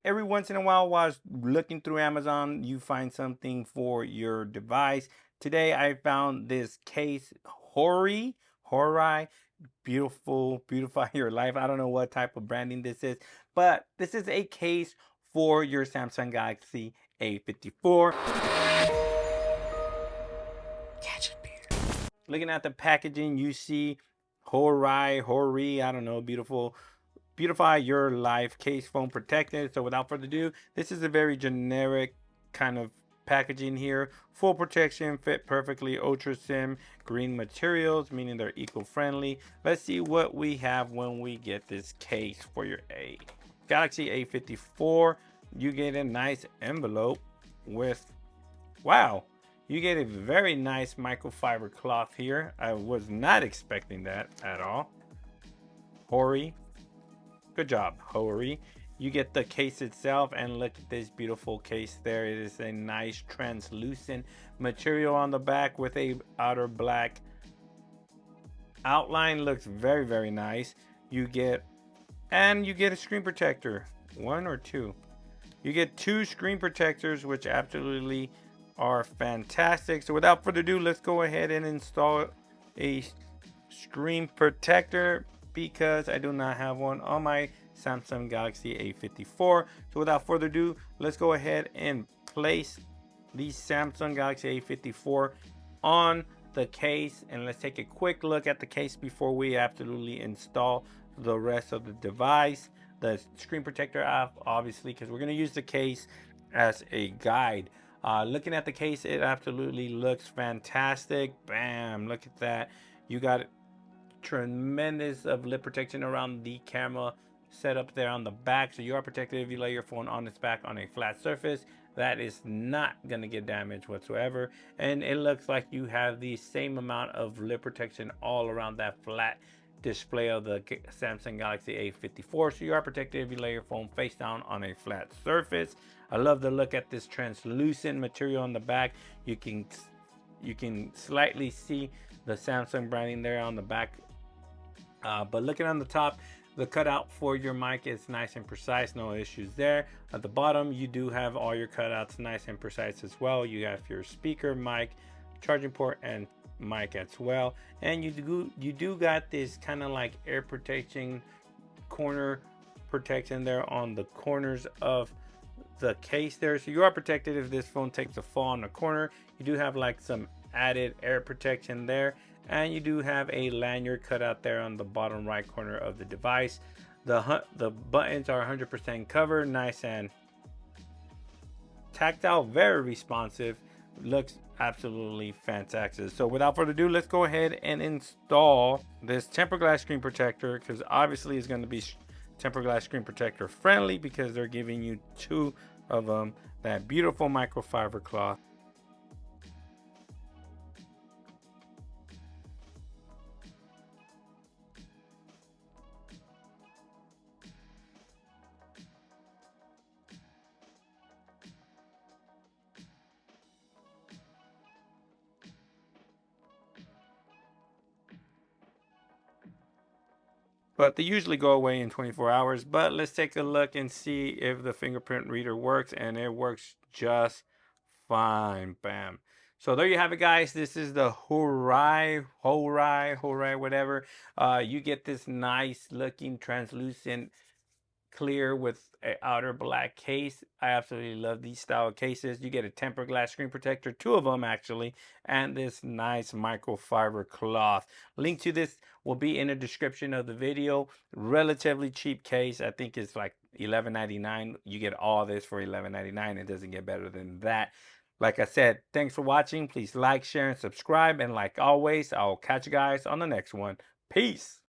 Every once in a while looking through Amazon, you find something for your device. Today I found this case, Hoerrye, beautify your life. I don't know what type of branding this is, but this is a case for your Samsung Galaxy A54. Catch a beer. Looking at the packaging, you see Hoerrye, I don't know, beautify your life case foam protected. So without further ado, this is a very generic kind of packaging here. Full protection, fit perfectly, ultra sim, green materials, meaning they're eco-friendly. Let's see what we have when we get this case for your Galaxy A54. You get a nice envelope with, wow, you get a very nice microfiber cloth here. I was not expecting that at all. Hoerrye, good job, Hoerrye. You get the case itself, and look at this beautiful case there. It is a nice translucent material on the back with a outer black outline. Looks very, very nice. You get a screen protector. One or two? You get two screen protectors, which absolutely are fantastic. So without further ado, let's go ahead and install a screen protector, because I do not have one on my Samsung Galaxy A54. So without further ado, let's go ahead and place the Samsung Galaxy A54 on the case, and let's take a quick look at the case before we absolutely install the rest of the device. The screen protector app, obviously, because we're going to use the case as a guide. Looking at the case, it absolutely looks fantastic. Bam, look at that. You got tremendous of lip protection around the camera setup there on the back, so you are protected if you lay your phone on its back on a flat surface. That is not going to get damaged whatsoever, and it looks like you have the same amount of lip protection all around that flat display of the Samsung Galaxy A54, so you are protected if you lay your phone face down on a flat surface. I love the look at this translucent material on the back. You can slightly see the Samsung branding there on the back, but looking on the top, the cutout for your mic is nice and precise, no issues there. At the bottom, you do have all your cutouts nice and precise as well. You have your speaker, mic, charging port, and mic as well. And you do got this kind of like air protection, corner protection there on the corners of the case there, so you are protected if this phone takes a fall in the corner. You do have like some added air protection there, and you do have a lanyard cut out there on the bottom right corner of the device. The buttons are 100% covered, nice and tactile, very responsive, looks absolutely fantastic. So without further ado, let's go ahead and install this tempered glass screen protector, because obviously it's going to be tempered glass screen protector friendly, because they're giving you two of them. That beautiful microfiber cloth. But they usually go away in 24 hours. But let's take a look and see if the fingerprint reader works, and it works just fine. Bam. So there you have it, guys. This is the Hoerrye, whatever. You get this nice looking translucent clear with a outer black case. I absolutely love these style of cases. You get a tempered glass screen protector, two of them actually, and this nice microfiber cloth. Link to this will be in the description of the video. Relatively cheap case. I think it's like $11.99. You get all this for $11.99. It doesn't get better than that. Like I said, thanks for watching. Please like, share, and subscribe. And like always, I'll catch you guys on the next one. Peace.